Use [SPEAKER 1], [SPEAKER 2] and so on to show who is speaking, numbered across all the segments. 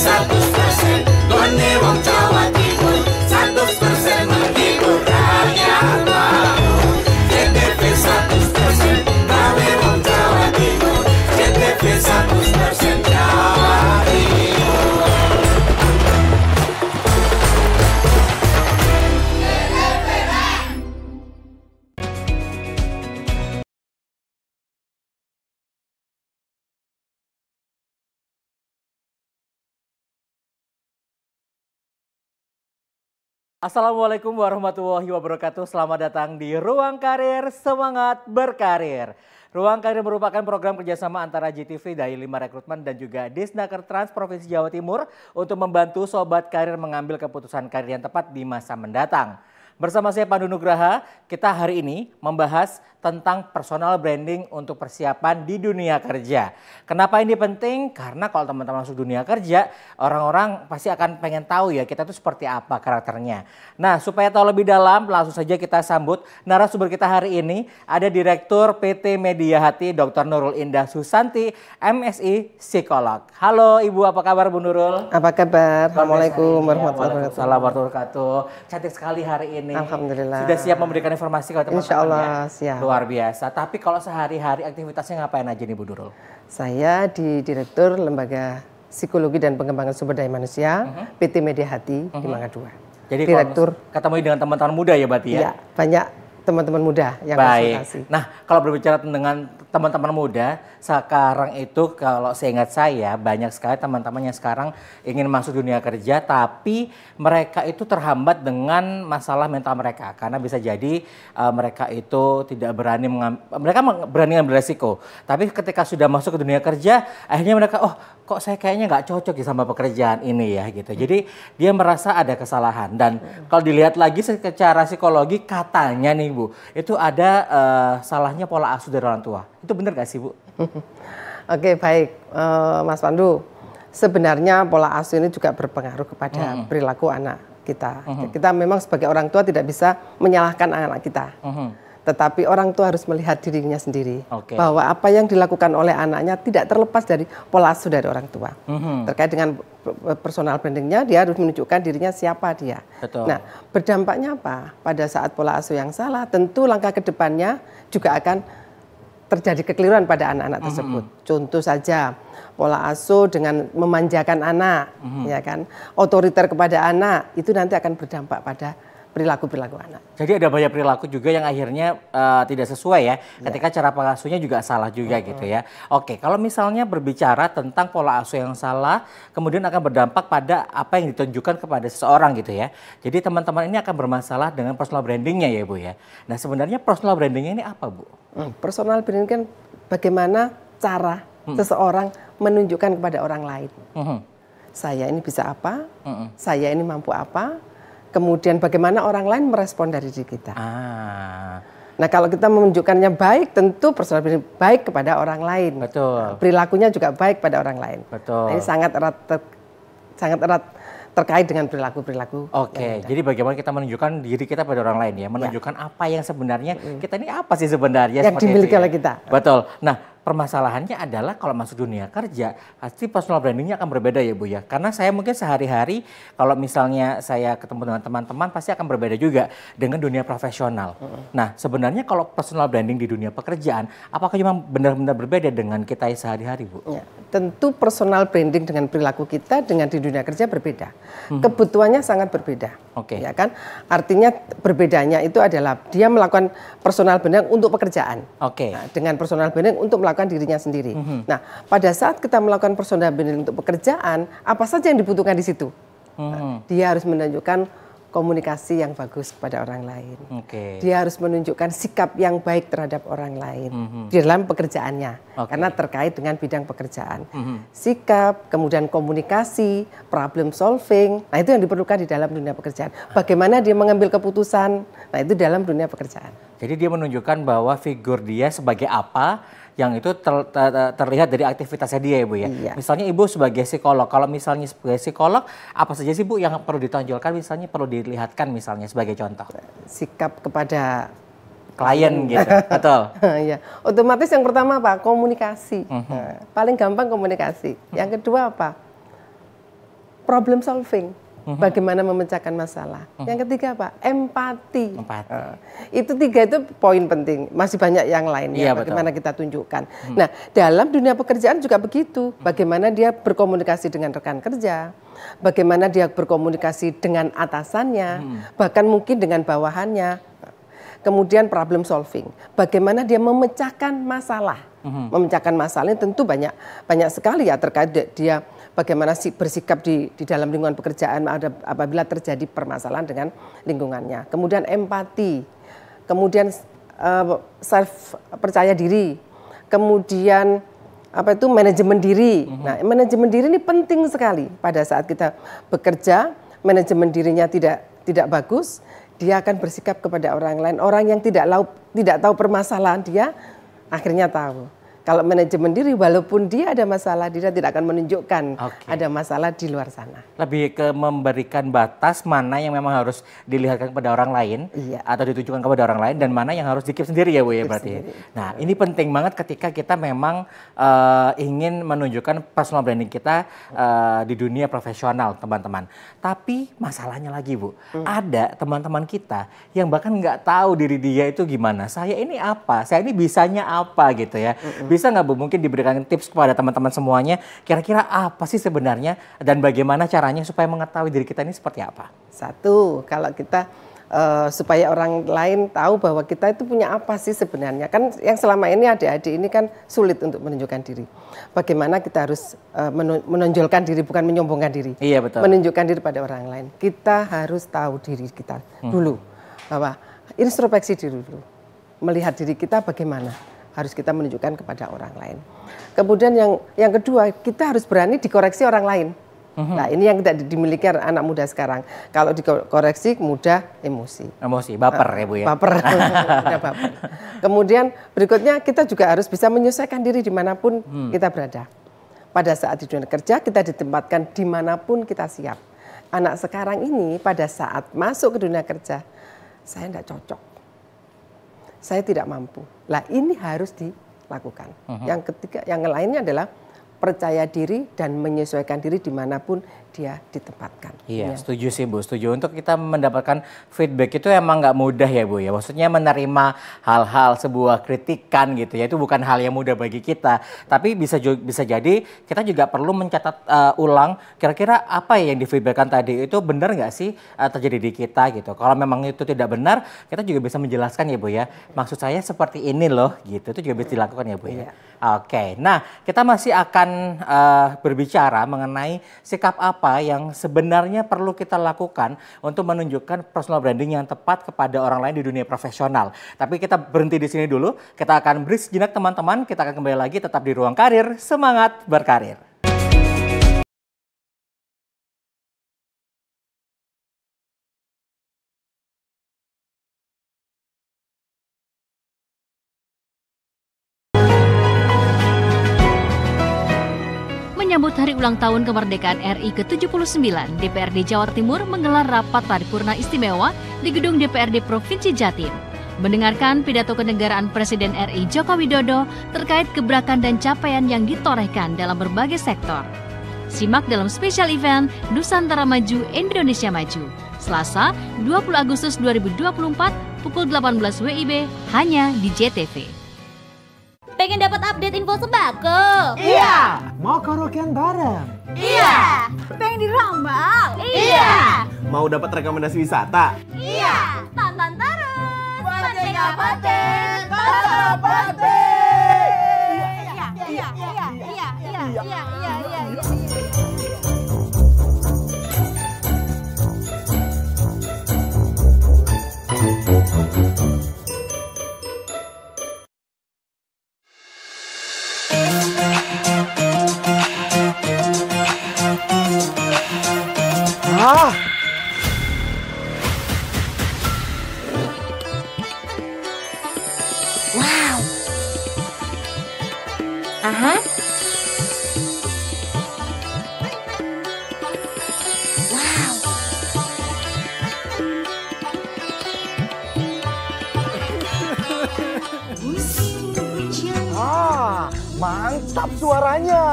[SPEAKER 1] 100% Gone wong Jawa Timur 100% menghibur rakyat mau JTV 100% gawe wong Jawa Timur JTV 100% Jawa Timur.
[SPEAKER 2] Assalamualaikum warahmatullahi wabarakatuh. Selamat datang di Ruang Karir, Semangat Berkarir. Ruang Karir merupakan program kerjasama antara GTV, Dai 5 Rekrutmen dan juga Disnaker Trans Provinsi Jawa Timur untuk membantu sobat karir mengambil keputusan karir yang tepat di masa mendatang. Bersama saya Pandu Nugraha, kita hari ini membahas tentang personal branding untuk persiapan di dunia kerja. Kenapa ini penting? Karena kalau teman-teman masuk dunia kerja, orang-orang pasti akan pengen tahu ya kita tuh seperti apa karakternya. Nah, supaya tahu lebih dalam, langsung saja kita sambut narasumber kita hari ini. Ada Direktur PT Media Hati, Dr. Nurul Indah Susanti, MSI Psikolog. Halo Ibu, apa kabar Bu Nurul?
[SPEAKER 3] Apa kabar? Assalamualaikum warahmatullahi
[SPEAKER 2] wabarakatuh. Cantik sekali hari ini.
[SPEAKER 3] Alhamdulillah.
[SPEAKER 2] Sudah siap memberikan informasi kepada teman-teman?
[SPEAKER 3] Insya Allah
[SPEAKER 2] ya?
[SPEAKER 3] siap.
[SPEAKER 2] Luar biasa. Tapi kalau sehari-hari aktivitasnya ngapain aja nih Bu Nurul?
[SPEAKER 3] Saya di Direktur Lembaga Psikologi dan Pengembangan Sumber Daya Manusia PT Media Hati di Mangga 2.
[SPEAKER 2] Jadi
[SPEAKER 3] Direktur
[SPEAKER 2] ketemu dengan teman-teman muda ya berarti ya?
[SPEAKER 3] Iya, banyak teman-teman muda yang
[SPEAKER 2] baik.
[SPEAKER 3] konsultasi.
[SPEAKER 2] Nah, kalau berbicara dengan teman-teman muda, sekarang itu kalau seingat saya banyak sekali teman-teman yang sekarang ingin masuk dunia kerja tapi mereka itu terhambat dengan masalah mental mereka karena bisa jadi mereka itu tidak berani berani mengambil resiko. Tapi ketika sudah masuk ke dunia kerja, akhirnya mereka kok saya kayaknya nggak cocok ya sama pekerjaan ini ya gitu. Jadi dia merasa ada kesalahan dan kalau dilihat lagi secara psikologi katanya nih Bu, itu ada salahnya pola asuh dari orang tua. Itu benar gak sih Bu?
[SPEAKER 3] Oke, baik Mas Pandu. Sebenarnya pola asuh ini juga berpengaruh kepada perilaku anak kita. Kita memang sebagai orang tua tidak bisa menyalahkan anak kita. Tetapi orang tua harus melihat dirinya sendiri. Bahwa apa yang dilakukan oleh anaknya tidak terlepas dari pola asuh dari orang tua. Terkait dengan personal brandingnya, dia harus menunjukkan dirinya siapa dia.
[SPEAKER 2] Betul.
[SPEAKER 3] Nah, berdampaknya apa? Pada saat pola asuh yang salah, tentu langkah ke depannya juga akan terjadi kekeliruan pada anak-anak tersebut. Contoh saja, pola asuh dengan memanjakan anak, ya kan, otoriter kepada anak, itu nanti akan berdampak pada perilaku-perilaku anak.
[SPEAKER 2] Jadi ada banyak perilaku juga yang akhirnya tidak sesuai ya, ketika cara pengasuhnya juga salah juga gitu ya. Oke, kalau misalnya berbicara tentang pola asuh yang salah, kemudian akan berdampak pada apa yang ditunjukkan kepada seseorang gitu ya. Jadi teman-teman ini akan bermasalah dengan personal brandingnya ya Bu ya. Nah sebenarnya personal brandingnya ini apa Bu?
[SPEAKER 3] Personal branding kan bagaimana cara seseorang menunjukkan kepada orang lain. Saya ini bisa apa, saya ini mampu apa, kemudian bagaimana orang lain merespon dari diri kita. Nah kalau kita menunjukkannya baik, tentu personal branding baik kepada orang lain.
[SPEAKER 2] Betul.
[SPEAKER 3] Nah, perilakunya juga baik pada orang lain.
[SPEAKER 2] Betul.
[SPEAKER 3] Nah, ini sangat erat terkait dengan perilaku-perilaku.
[SPEAKER 2] Oke, jadi bagaimana kita menunjukkan diri kita pada orang lain ya, menunjukkan apa yang sebenarnya kita ini apa sih sebenarnya
[SPEAKER 3] yang dimiliki oleh kita.
[SPEAKER 2] Betul. Nah, permasalahannya adalah kalau masuk dunia kerja, pasti personal brandingnya akan berbeda ya Bu ya. Karena saya mungkin sehari-hari kalau misalnya saya ketemu dengan teman-teman pasti akan berbeda juga dengan dunia profesional. Nah, sebenarnya kalau personal branding di dunia pekerjaan, apakah memang benar-benar berbeda dengan kita sehari-hari Bu?
[SPEAKER 3] Ya, tentu personal branding dengan perilaku kita dengan di dunia kerja berbeda. Kebutuhannya sangat berbeda. Ya kan? Artinya berbedanya itu adalah dia melakukan personal branding untuk pekerjaan. Nah, dengan personal branding untuk melakukan dirinya sendiri. Nah, pada saat kita melakukan personal branding untuk pekerjaan, apa saja yang dibutuhkan di situ? Nah, dia harus menunjukkan komunikasi yang bagus kepada orang lain. Dia harus menunjukkan sikap yang baik terhadap orang lain di dalam pekerjaannya, karena terkait dengan bidang pekerjaan. Sikap, kemudian komunikasi, problem solving, nah itu yang diperlukan di dalam dunia pekerjaan. Bagaimana dia mengambil keputusan, nah itu dalam dunia pekerjaan.
[SPEAKER 2] Jadi dia menunjukkan bahwa figur dia sebagai apa, yang itu terlihat dari aktivitasnya dia ya Bu ya. Misalnya Ibu sebagai psikolog, kalau misalnya sebagai psikolog apa saja sih Bu yang perlu ditonjolkan, misalnya perlu dilihatkan misalnya sebagai contoh?
[SPEAKER 3] Sikap kepada
[SPEAKER 2] klien gitu, betul.
[SPEAKER 3] Ya, otomatis yang pertama apa? Komunikasi. Paling gampang komunikasi. Yang kedua apa? problem solving. Bagaimana memecahkan masalah. Yang ketiga apa? Empati. Itu 3 itu poin penting. Masih banyak yang lainnya. Bagaimana kita tunjukkan. Nah, dalam dunia pekerjaan juga begitu. Bagaimana dia berkomunikasi dengan rekan kerja. Bagaimana dia berkomunikasi dengan atasannya. Bahkan mungkin dengan bawahannya. Kemudian problem solving. Bagaimana dia memecahkan masalah. Memecahkan masalah ini tentu banyak sekali ya terkait dia bagaimana bersikap di dalam lingkungan pekerjaan apabila terjadi permasalahan dengan lingkungannya. Kemudian empati, kemudian self percaya diri, kemudian manajemen diri. Nah, manajemen diri ini penting sekali pada saat kita bekerja. Manajemen dirinya tidak bagus, dia akan bersikap kepada orang lain. Orang yang tidak tahu permasalahan dia akhirnya tahu. Kalau manajemen diri, walaupun dia ada masalah, dia tidak akan menunjukkan ada masalah di luar sana.
[SPEAKER 2] Lebih ke memberikan batas mana yang memang harus dilihatkan kepada orang lain, atau ditujukan kepada orang lain, dan mana yang harus di-keep sendiri ya Bu ya berarti. Nah ini penting banget ketika kita memang ingin menunjukkan personal branding kita di dunia profesional teman-teman. Tapi masalahnya lagi Bu, ada teman-teman kita yang bahkan nggak tahu diri dia itu gimana. Saya ini apa? Saya ini bisanya apa gitu ya. Bisa nggak Bu mungkin diberikan tips kepada teman-teman semuanya, kira-kira apa sih sebenarnya dan bagaimana caranya supaya mengetahui diri kita ini seperti apa?
[SPEAKER 3] Satu, kalau kita supaya orang lain tahu bahwa kita itu punya apa sih sebenarnya. Kan yang selama ini adik-adik ini kan sulit untuk menunjukkan diri. Bagaimana kita harus menonjolkan diri, bukan menyombongkan diri.
[SPEAKER 2] Iya betul.
[SPEAKER 3] Menunjukkan diri pada orang lain. Kita harus tahu diri kita dulu. Bahwa introspeksi diri dulu. Melihat diri kita bagaimana. Harus kita menunjukkan kepada orang lain. Kemudian yang kedua, kita harus berani dikoreksi orang lain. Nah ini yang tidak dimiliki anak muda sekarang. Kalau dikoreksi mudah emosi.
[SPEAKER 2] Emosi, baper ya Bu ya?
[SPEAKER 3] Baper, mudah baper. Kemudian berikutnya kita juga harus bisa menyesuaikan diri dimanapun kita berada. Pada saat di dunia kerja kita ditempatkan dimanapun kita siap. Anak sekarang ini pada saat masuk ke dunia kerja, saya tidak cocok. Saya tidak mampu. Lah ini harus dilakukan. Yang ketiga, yang lainnya adalah percaya diri dan menyesuaikan diri dimanapun dia ditempatkan.
[SPEAKER 2] Iya, setuju sih Bu, setuju. Untuk kita mendapatkan feedback itu emang nggak mudah ya Bu ya. Maksudnya menerima hal-hal, sebuah kritikan gitu ya, itu bukan hal yang mudah bagi kita. Tapi bisa jadi kita juga perlu mencatat ulang kira-kira apa yang di feedbackkan tadi itu benar nggak sih terjadi di kita gitu. Kalau memang itu tidak benar, kita juga bisa menjelaskan ya Bu ya. Maksud saya seperti ini loh gitu, itu juga bisa dilakukan ya Bu ya. Oke, nah kita masih akan berbicara mengenai sikap apa yang sebenarnya perlu kita lakukan untuk menunjukkan personal branding yang tepat kepada orang lain di dunia profesional. Tapi kita berhenti di sini dulu, kita akan break sejenak teman-teman, kita akan kembali lagi tetap di Ruang Karir, semangat berkarir.
[SPEAKER 4] Menyambut Hari Ulang Tahun Kemerdekaan RI ke-79, DPRD Jawa Timur menggelar rapat paripurna istimewa di gedung DPRD Provinsi Jatim. Mendengarkan pidato kenegaraan Presiden RI Joko Widodo terkait gebrakan dan capaian yang ditorehkan dalam berbagai sektor. Simak dalam spesial event Nusantara Maju Indonesia Maju, Selasa 20 Agustus 2024 pukul 18 WIB hanya di JTV.
[SPEAKER 5] Pengen dapat update info sembako?
[SPEAKER 6] Iya. Mau karaokean bareng?
[SPEAKER 5] Iya. Pengen dirambang? Iya.
[SPEAKER 6] Mau dapat rekomendasi wisata?
[SPEAKER 5] Iya. Tonton terus. Merdeka Paten. Iya.
[SPEAKER 6] Mantap suaranya.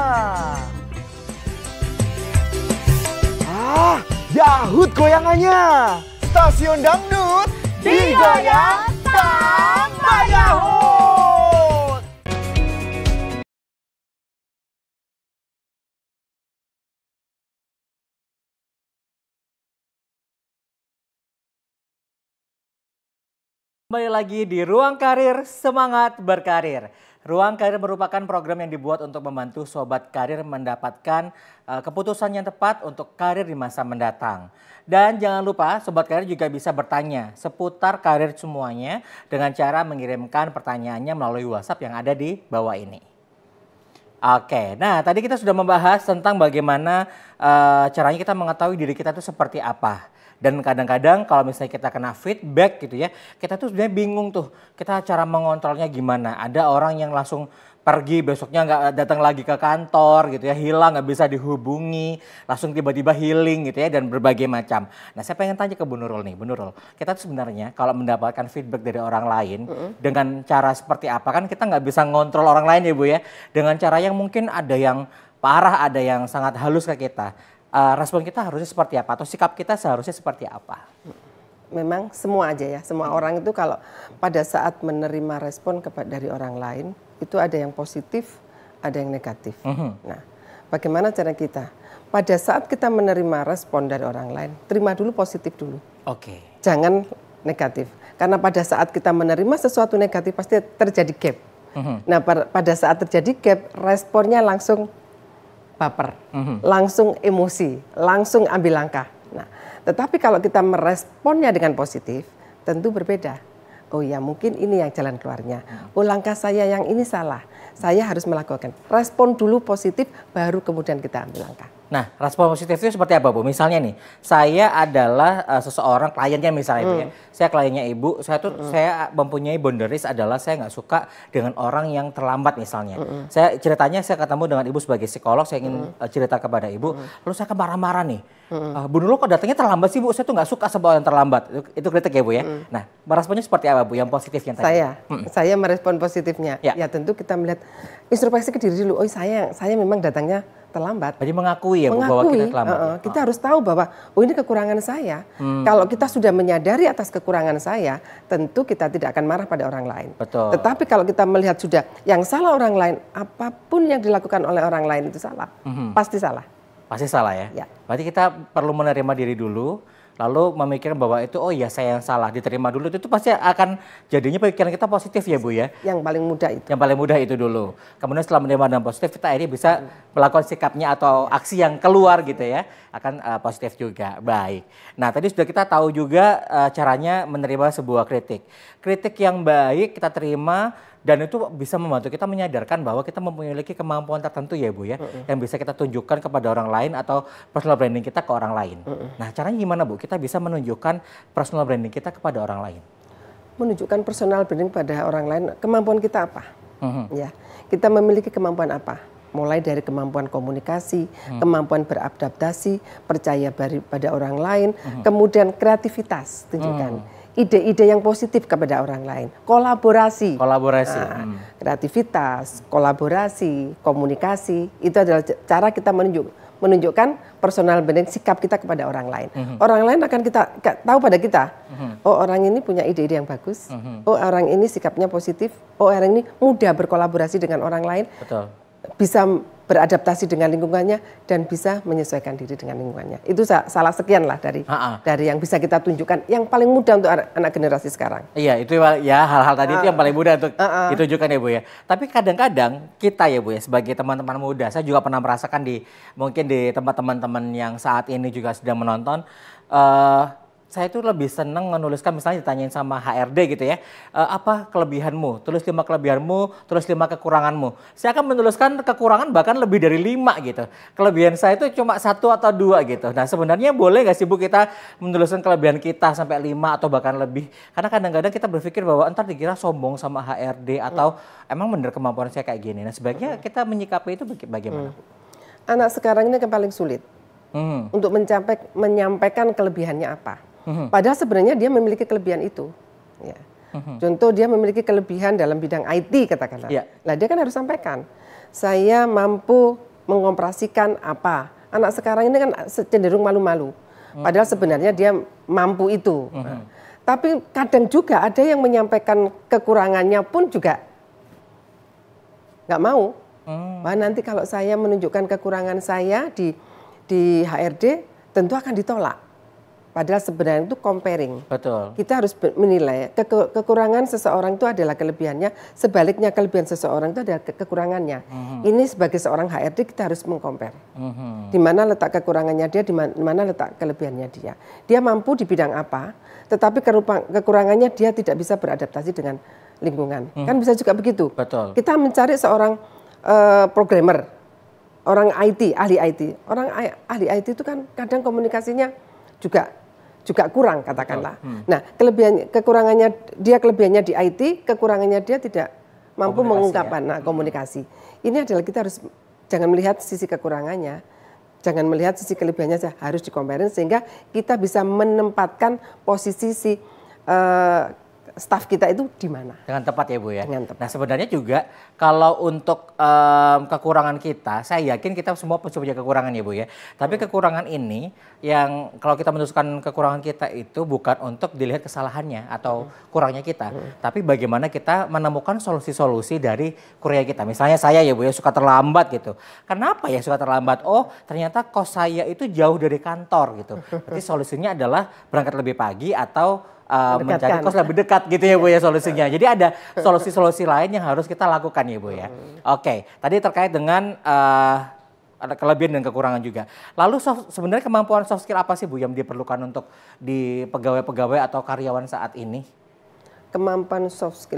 [SPEAKER 6] Dangdut goyangannya. Stasiun Dangdut digoyang tambah Yahut.
[SPEAKER 2] Kembali lagi di Ruang Karir Semangat Berkarir. Ruang Karir merupakan program yang dibuat untuk membantu sobat karir mendapatkan keputusan yang tepat untuk karir di masa mendatang. Dan jangan lupa sobat karir juga bisa bertanya seputar karir semuanya dengan cara mengirimkan pertanyaannya melalui WhatsApp yang ada di bawah ini. Oke, nah tadi kita sudah membahas tentang bagaimana caranya kita mengetahui diri kita itu seperti apa. Dan kadang-kadang kalau misalnya kita kena feedback gitu ya, kita tuh sebenarnya bingung tuh, kita cara mengontrolnya gimana. Ada orang yang langsung pergi, besoknya nggak datang lagi ke kantor gitu ya, hilang, nggak bisa dihubungi, langsung tiba-tiba healing gitu ya, dan berbagai macam. Nah saya pengen tanya ke Bu Nurul nih, Bu Nurul, kita tuh sebenarnya kalau mendapatkan feedback dari orang lain, dengan cara seperti apa, kan kita nggak bisa ngontrol orang lain ya Bu ya, dengan cara yang mungkin ada yang parah, ada yang sangat halus ke kita. Respon kita harusnya seperti apa atau sikap kita seharusnya seperti apa?
[SPEAKER 3] Memang semua aja ya, semua orang itu kalau pada saat menerima respon dari orang lain itu ada yang positif, ada yang negatif. Nah, bagaimana cara kita? Pada saat kita menerima respon dari orang lain, terima dulu positif dulu.
[SPEAKER 2] Oke.
[SPEAKER 3] Jangan negatif. Karena pada saat kita menerima sesuatu negatif pasti terjadi gap. Nah, pada saat terjadi gap, responnya langsung baper, langsung emosi, langsung ambil langkah. Nah, tetapi kalau kita meresponnya dengan positif, tentu berbeda. Oh ya, mungkin ini yang jalan keluarnya. Oh, langkah saya yang ini salah. Saya harus melakukan. Respon dulu positif, baru kemudian kita ambil langkah.
[SPEAKER 2] Nah, respon positif itu seperti apa Bu? Misalnya nih, saya adalah seseorang kliennya misalnya itu ya. Saya kliennya Ibu, saya mempunyai boundaries adalah saya nggak suka dengan orang yang terlambat misalnya. Saya ceritanya saya ketemu dengan Ibu sebagai psikolog, saya ingin cerita kepada Ibu, lalu saya akan marah-marah nih. Bu Nurul kok datangnya terlambat sih Bu? Saya tuh nggak suka sama orang terlambat. Itu kritik ya Bu ya. Nah, meresponnya seperti apa Bu? Yang positifnya tadi?
[SPEAKER 3] Saya merespon positifnya. Ya tentu kita melihat introspeksi ke diri dulu. Oh saya memang datangnya terlambat.
[SPEAKER 2] Jadi mengakui ya Bu bahwa kita terlambat.
[SPEAKER 3] Kita harus tahu bahwa oh ini kekurangan saya. Kalau kita sudah menyadari atas kekurangan saya, tentu kita tidak akan marah pada orang lain.
[SPEAKER 2] Betul.
[SPEAKER 3] Tetapi kalau kita melihat sudah yang salah orang lain, apapun yang dilakukan oleh orang lain itu salah. Pasti salah.
[SPEAKER 2] Pasti salah ya?
[SPEAKER 3] Ya.
[SPEAKER 2] Berarti kita perlu menerima diri dulu, lalu memikirkan bahwa itu oh ya saya yang salah, diterima dulu, itu pasti akan jadinya pikiran kita positif ya Bu ya?
[SPEAKER 3] Yang paling mudah itu.
[SPEAKER 2] Yang paling mudah itu dulu. Kemudian setelah menerima dengan positif, kita akhirnya bisa melakukan sikapnya atau aksi yang keluar gitu ya, akan positif juga. Baik. Nah tadi sudah kita tahu juga caranya menerima sebuah kritik. Kritik yang baik kita terima, dan itu bisa membantu kita menyadarkan bahwa kita memiliki kemampuan tertentu ya Bu ya, yang bisa kita tunjukkan kepada orang lain atau personal branding kita ke orang lain. Nah caranya gimana Bu? Kita bisa menunjukkan personal branding kita kepada orang lain.
[SPEAKER 3] Menunjukkan personal branding pada orang lain, kemampuan kita apa? Ya, kita memiliki kemampuan apa? Mulai dari kemampuan komunikasi, kemampuan beradaptasi, percaya pada orang lain, kemudian kreativitas, tunjukkan. Ide-ide yang positif kepada orang lain, kolaborasi, kreativitas, kolaborasi, komunikasi, itu adalah cara kita menunjukkan personal branding sikap kita kepada orang lain. Orang lain akan kita tahu pada kita, oh orang ini punya ide-ide yang bagus, oh orang ini sikapnya positif, oh orang ini mudah berkolaborasi dengan orang lain,
[SPEAKER 2] Betul.
[SPEAKER 3] Bisa beradaptasi dengan lingkungannya dan bisa menyesuaikan diri dengan lingkungannya. Itu salah sekian lah dari yang bisa kita tunjukkan. Yang paling mudah untuk anak generasi sekarang.
[SPEAKER 2] Iya itu ya hal-hal tadi itu yang paling mudah untuk ditunjukkan ya Bu ya. Tapi kadang-kadang kita ya Bu ya sebagai teman-teman muda, saya juga pernah merasakan mungkin di tempat teman-teman yang saat ini juga sedang menonton. Saya itu lebih senang menuliskan misalnya ditanyain sama HRD gitu ya, apa kelebihanmu, tulis 5 kelebihanmu, tulis 5 kekuranganmu. Saya akan menuliskan kekurangan bahkan lebih dari 5 gitu. Kelebihan saya itu cuma 1 atau 2 gitu. Nah sebenarnya boleh nggak sih Bu kita menuliskan kelebihan kita sampai 5 atau bahkan lebih? Karena kadang-kadang kita berpikir bahwa entar dikira sombong sama HRD atau emang bener kemampuan saya kayak gini. Nah sebaiknya kita menyikapi itu bagaimana Bu? Anak
[SPEAKER 3] sekarang ini yang paling sulit untuk menyampaikan kelebihannya apa. Padahal sebenarnya dia memiliki kelebihan itu. Ya. Contoh dia memiliki kelebihan dalam bidang IT katakanlah. Nah dia kan harus sampaikan. Saya mampu mengoperasikan apa. Anak sekarang ini kan cenderung malu-malu. Padahal sebenarnya dia mampu itu. Tapi kadang juga ada yang menyampaikan kekurangannya pun juga nggak mau. Wah, nanti kalau saya menunjukkan kekurangan saya di HRD tentu akan ditolak. Padahal sebenarnya itu comparing.
[SPEAKER 2] Betul.
[SPEAKER 3] Kita harus menilai kekurangan seseorang itu adalah kelebihannya, sebaliknya kelebihan seseorang itu adalah kekurangannya. Ini sebagai seorang HRD kita harus mengcompare. Di mana letak kekurangannya dia, di mana letak kelebihannya dia. Dia mampu di bidang apa, tetapi kekurangannya dia tidak bisa beradaptasi dengan lingkungan. Kan bisa juga begitu.
[SPEAKER 2] Betul.
[SPEAKER 3] Kita mencari seorang programmer, orang IT, ahli IT. Orang ahli IT itu kan kadang komunikasinya juga kurang katakanlah. Nah, kekurangannya di IT, kekurangannya dia tidak mampu mengungkapkan komunikasi. Ini adalah kita jangan melihat sisi kekurangannya, jangan melihat sisi kelebihannya, harus dikomparin sehingga kita bisa menempatkan posisi si staf kita itu di mana.
[SPEAKER 2] Dengan tepat ya Bu ya.
[SPEAKER 3] Dengan tepat.
[SPEAKER 2] Nah sebenarnya juga kalau untuk kekurangan kita, saya yakin kita semua punya kekurangan ya Bu ya. Tapi kekurangan ini yang kalau kita menuliskan kekurangan kita itu bukan untuk dilihat kesalahannya atau kurangnya kita. Tapi bagaimana kita menemukan solusi-solusi dari kurangnya kita. Misalnya saya ya Bu ya suka terlambat gitu. Kenapa ya suka terlambat? Oh ternyata kos saya itu jauh dari kantor gitu. Berarti solusinya adalah berangkat lebih pagi atau mencari kos lebih dekat gitu ya Bu ya solusinya. Jadi ada solusi-solusi lain yang harus kita lakukan ya Bu ya. Oke, tadi terkait dengan ada kelebihan dan kekurangan juga. Lalu sebenarnya kemampuan soft skill apa sih Bu yang diperlukan untuk di pegawai-pegawai atau karyawan saat ini?
[SPEAKER 3] Kemampuan soft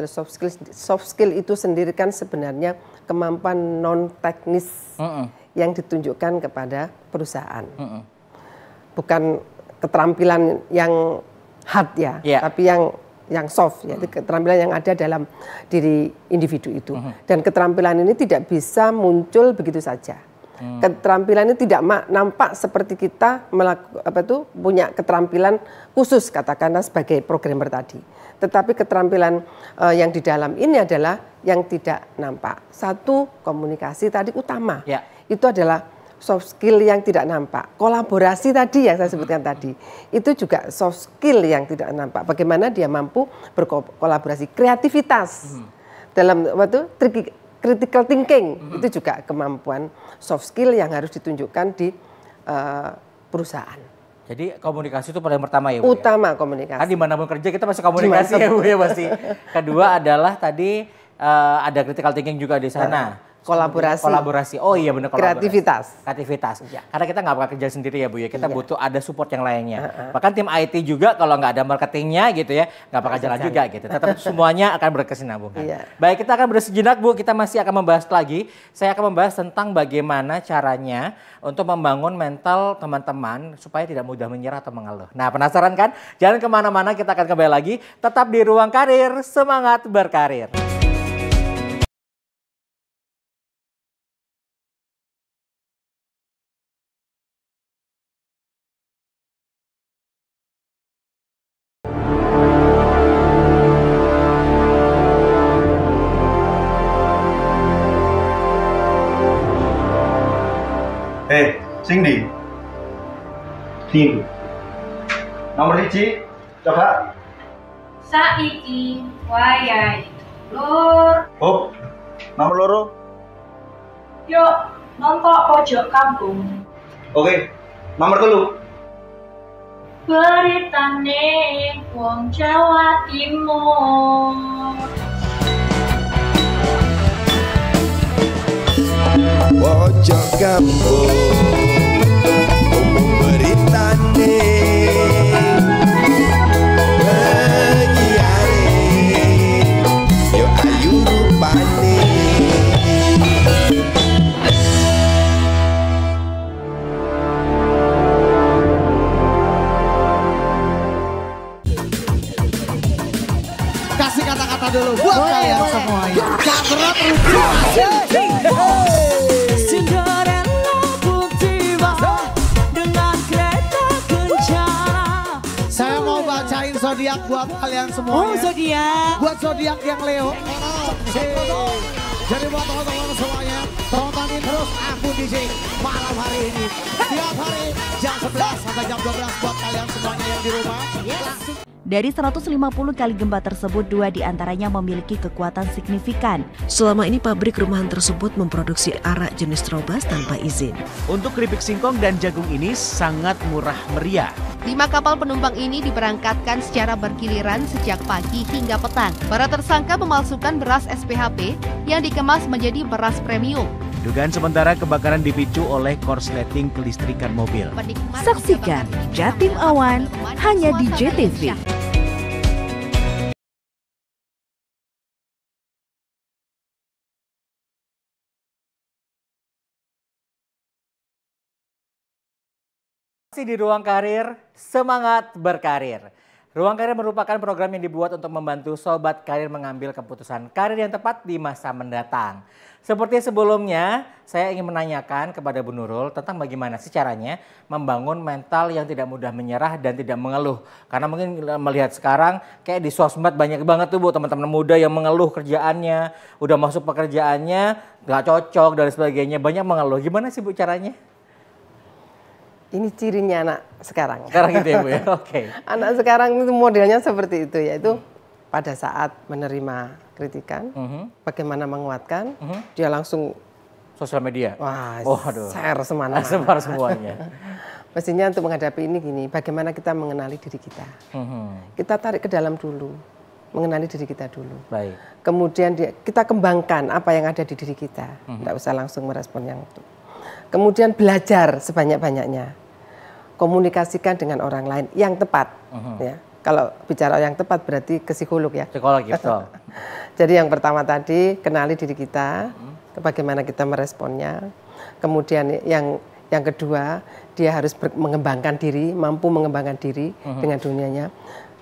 [SPEAKER 3] skill itu sendiri kan sebenarnya kemampuan non teknis yang ditunjukkan kepada perusahaan. Bukan keterampilan yang hard ya, tapi yang soft ya, keterampilan yang ada dalam diri individu itu. Dan keterampilan ini tidak bisa muncul begitu saja. Keterampilan ini tidak nampak seperti kita punya keterampilan khusus katakanlah sebagai programmer tadi. Tetapi keterampilan yang di dalam ini adalah yang tidak nampak. Satu, komunikasi tadi utama. Itu adalah soft skill yang tidak nampak. Kolaborasi tadi yang saya sebutkan tadi, itu juga soft skill yang tidak nampak. Bagaimana dia mampu berkolaborasi, kreativitas dalam critical thinking, itu juga kemampuan soft skill yang harus ditunjukkan di perusahaan.
[SPEAKER 2] Jadi komunikasi itu paling pertama ya Bu?
[SPEAKER 3] Utama komunikasi.
[SPEAKER 2] Kan dimanapun kerja kita masih komunikasi ya Bu ya pasti. Kedua adalah tadi ada critical thinking juga di sana. Kolaborasi. Oh iya benar, kreativitas. Ya. Karena kita nggak bakal kerja sendiri ya Bu ya. Kita butuh ada support yang lainnya. Bahkan tim IT juga kalau nggak ada marketingnya gitu ya, nggak bakal jalan juga gitu. Tetap semuanya akan berkesinambungan. Baik, kita akan bersejenak Bu. Kita masih akan membahas lagi. Saya akan membahas tentang bagaimana caranya untuk membangun mental teman-teman supaya tidak mudah menyerah atau mengeluh. Nah penasaran kan? Jangan kemana-mana, kita akan kembali lagi. Tetap di Ruang Karir, semangat berkarir.
[SPEAKER 6] Sing nomor 1 coba
[SPEAKER 7] saiki wayahe lur.
[SPEAKER 6] Oh, nomor loro
[SPEAKER 7] Yuk nonton pojok kampung.
[SPEAKER 6] Oke, nomor 3
[SPEAKER 7] beritane wong Jawa Timur.
[SPEAKER 8] Pojok kampung beritane menyiare yo ayu rupane.
[SPEAKER 9] Kasih kata-kata dulu buat kalian semuanya. Gak berat zodiak buat kalian semuanya.
[SPEAKER 10] Oh zodiak.
[SPEAKER 9] Buat zodiak yang Leo. Jadi buat teman-teman semuanya, tonton Menemani terus aku DJ malam hari ini. Tiap hari jam 11 sampai jam 12 buat kalian semuanya yang di rumah.
[SPEAKER 10] Dari 150 kali gempa tersebut, 2 diantaranya memiliki kekuatan signifikan.
[SPEAKER 11] Selama ini pabrik rumahan tersebut memproduksi arak jenis Trobas tanpa izin.
[SPEAKER 12] Untuk keripik singkong dan jagung ini sangat murah meriah.
[SPEAKER 13] 5 kapal penumpang ini diberangkatkan secara bergiliran sejak pagi hingga petang. Para tersangka memalsukan beras SPHP yang dikemas menjadi beras premium.
[SPEAKER 12] Dugaan sementara kebakaran dipicu oleh korsleting kelistrikan mobil.
[SPEAKER 10] Saksikan Jatim Awan hanya di JTV.
[SPEAKER 2] Masih di Ruang Karir, semangat berkarir. Ruang Karir merupakan program yang dibuat untuk membantu sobat karir mengambil keputusan karir yang tepat di masa mendatang. Seperti sebelumnya, saya ingin menanyakan kepada Bu Nurul tentang bagaimana sih caranya membangun mental yang tidak mudah menyerah dan tidak mengeluh. Karena mungkin melihat sekarang kayak di sosmed banyak banget tuh Bu teman-teman muda yang mengeluh kerjaannya, udah masuk pekerjaannya, gak cocok dan sebagainya, banyak mengeluh. Gimana sih Bu caranya?
[SPEAKER 3] Ini cirinya anak sekarang.
[SPEAKER 2] Sekarang gitu ya Bu ya, oke.
[SPEAKER 3] Anak sekarang itu modelnya seperti itu, yaitu pada saat menerima kritikan, bagaimana menguatkan, dia langsung
[SPEAKER 2] sosial media.
[SPEAKER 3] Wah,
[SPEAKER 2] waduh.
[SPEAKER 3] share semana-mana.
[SPEAKER 2] Sebar semuanya.
[SPEAKER 3] Mestinya untuk menghadapi ini gini, bagaimana kita mengenali diri kita. Kita tarik ke dalam dulu, mengenali diri kita dulu.
[SPEAKER 2] Baik.
[SPEAKER 3] Kemudian kita kembangkan apa yang ada di diri kita. Tidak usah langsung merespon yang itu. Kemudian belajar sebanyak-banyaknya, komunikasikan dengan orang lain yang tepat. Ya. Kalau bicara yang tepat berarti ke psikolog ya.
[SPEAKER 2] Psikolog betul.
[SPEAKER 3] Jadi yang pertama tadi kenali diri kita, bagaimana kita meresponnya. Kemudian yang kedua dia harus mengembangkan diri, mampu mengembangkan diri dengan dunianya.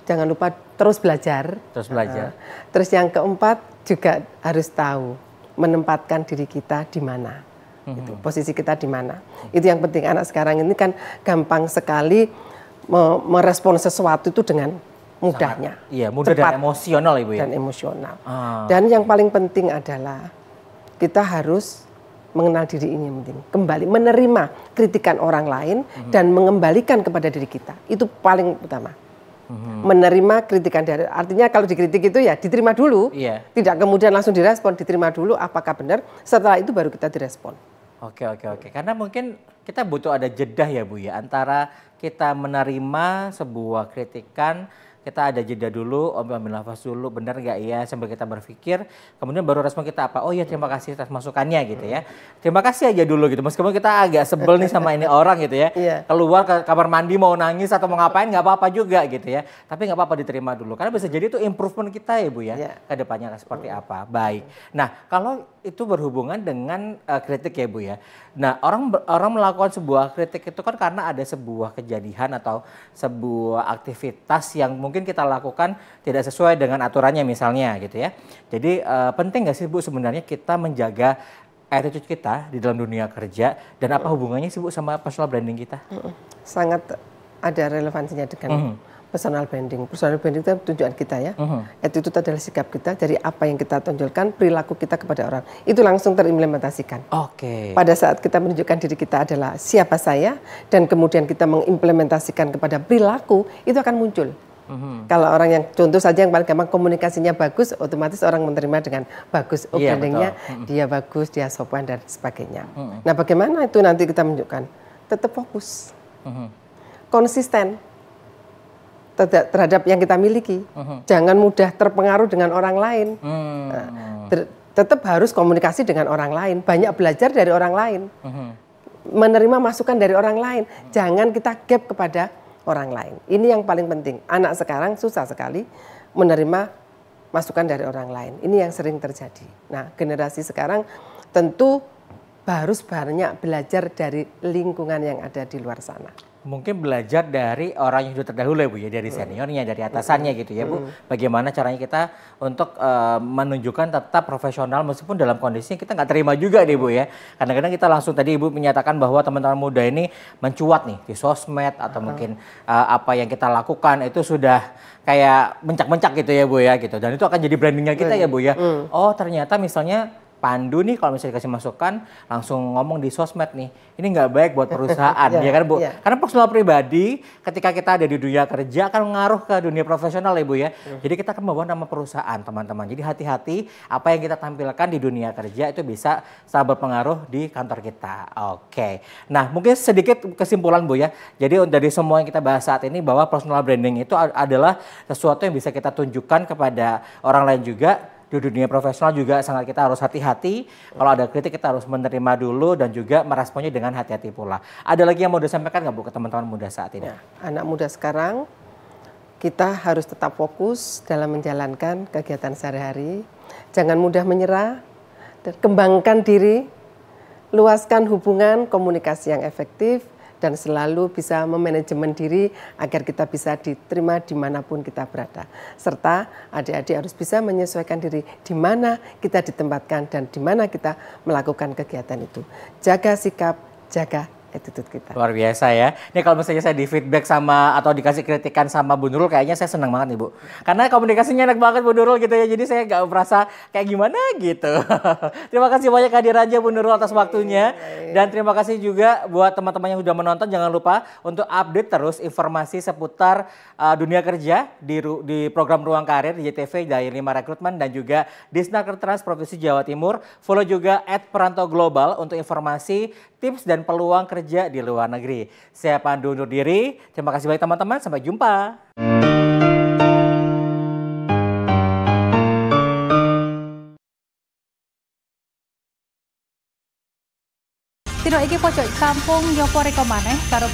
[SPEAKER 3] Jangan lupa terus belajar.
[SPEAKER 2] Terus belajar.
[SPEAKER 3] Terus yang keempat juga harus tahu menempatkan diri kita di mana. Gitu, posisi kita di mana. Itu yang penting. Anak sekarang ini kan gampang sekali merespon sesuatu itu dengan mudahnya.
[SPEAKER 2] Iya, mudah cepat, dan emosional Ibu ya.
[SPEAKER 3] Dan emosional. Dan yang paling penting adalah kita harus mengenal diri ini yang penting. Kembali menerima kritikan orang lain dan mengembalikan kepada diri kita. Itu paling utama. Menerima kritikan dari, artinya kalau dikritik itu ya diterima dulu. Tidak kemudian langsung direspon, diterima dulu apakah benar. Setelah itu baru kita direspon.
[SPEAKER 2] Oke. Karena mungkin kita butuh ada jeda ya Bu ya, antara kita menerima sebuah kritikan, kita ada jeda dulu, ambil nafas dulu, benar nggak ya, sambil kita berpikir, kemudian baru respon kita apa, oh ya terima kasih atas masukannya gitu ya. Terima kasih aja dulu gitu, meskipun kita agak sebel nih sama ini orang gitu ya, keluar ke kamar mandi mau nangis atau mau ngapain nggak apa-apa juga gitu ya, tapi nggak apa-apa diterima dulu, karena bisa jadi itu improvement kita ya Bu ya, ke depannya seperti apa. Baik, nah kalau itu berhubungan dengan kritik ya Bu ya, nah orang melakukan sebuah kritik itu kan karena ada sebuah kejadian atau sebuah aktivitas yang mungkin kita lakukan tidak sesuai dengan aturannya misalnya gitu ya. Jadi penting nggak sih Bu sebenarnya kita menjaga attitude kita di dalam dunia kerja, dan apa hubungannya sih Bu sama personal branding kita?
[SPEAKER 3] Sangat ada relevansinya dengan personal branding. Personal branding itu tujuan kita ya. Attitude adalah sikap kita dari apa yang kita tonjolkan, perilaku kita kepada orang. Itu langsung terimplementasikan. Pada saat kita menunjukkan diri kita adalah siapa saya, dan kemudian kita mengimplementasikan kepada perilaku, itu akan muncul. Kalau orang yang contoh saja yang paling gampang komunikasinya bagus, otomatis orang menerima dengan bagus. Brandingnya dia bagus, dia sopan dan sebagainya. Nah bagaimana itu nanti kita menunjukkan? Tetap fokus, konsisten terhadap yang kita miliki. Jangan mudah terpengaruh dengan orang lain. Tetap harus komunikasi dengan orang lain, banyak belajar dari orang lain, menerima masukan dari orang lain. Jangan kita gap kepada orang lain. Ini yang paling penting. Anak sekarang susah sekali menerima masukan dari orang lain. Ini yang sering terjadi. Nah, generasi sekarang tentu harus banyak belajar dari lingkungan yang ada di luar sana.
[SPEAKER 2] Mungkin belajar dari orang yang sudah terdahulu ya Bu ya, dari seniornya, dari atasannya gitu ya Bu. Bagaimana caranya kita untuk menunjukkan tetap profesional meskipun dalam kondisi kita nggak terima juga nih Bu ya. Kadang-kadang kita langsung tadi Ibu menyatakan bahwa teman-teman muda ini mencuat nih di sosmed atau mungkin apa yang kita lakukan itu sudah kayak mencak-mencak gitu ya Bu ya gitu. Dan itu akan jadi brandingnya kita ya Bu ya. Oh ternyata misalnya Pandu nih kalau misalnya dikasih masukan langsung ngomong di sosmed nih, ini nggak baik buat perusahaan ya kan Bu? Karena personal pribadi ketika kita ada di dunia kerja akan mengaruh ke dunia profesional ya Bu ya. Jadi kita akan membawa nama perusahaan teman-teman. Jadi hati-hati apa yang kita tampilkan di dunia kerja itu bisa sangat berpengaruh di kantor kita. Oke. Nah mungkin sedikit kesimpulan Bu ya. Jadi dari semua yang kita bahas saat ini bahwa personal branding itu adalah sesuatu yang bisa kita tunjukkan kepada orang lain juga. Di dunia profesional juga sangat kita harus hati-hati. Kalau ada kritik kita harus menerima dulu dan juga meresponnya dengan hati-hati pula. Ada lagi yang mau disampaikan nggak Bu ke teman-teman muda saat ini?
[SPEAKER 3] Anak muda sekarang kita harus tetap fokus dalam menjalankan kegiatan sehari-hari. Jangan mudah menyerah, dan kembangkan diri, luaskan hubungan komunikasi yang efektif, dan selalu bisa memanajemen diri agar kita bisa diterima dimanapun kita berada. Serta adik-adik harus bisa menyesuaikan diri di mana kita ditempatkan dan di mana kita melakukan kegiatan itu. Jaga sikap, jaga attitude kita.
[SPEAKER 2] Luar biasa ya. Ini kalau misalnya saya di feedback sama atau dikasih kritikan sama Bu Nurul kayaknya saya senang banget nih Bu. Karena komunikasinya enak banget Bu Nurul gitu ya. Jadi saya nggak merasa kayak gimana gitu. Terima kasih banyak kehadirannya Bu Nurul atas waktunya. Dan terima kasih juga buat teman-teman yang sudah menonton. Jangan lupa untuk update terus informasi seputar dunia kerja di program Ruang Karir di JTV dari 5 Rekrutmen dan juga Disnaker Trans Provinsi Jawa Timur. Follow juga @perantau_global untuk informasi, tips dan peluang kerja di luar negeri. Saya Pandu undur diri. Terima kasih banyak teman-teman. Sampai jumpa.
[SPEAKER 14] Tino iki pojok kampung nyopo reko maneh karo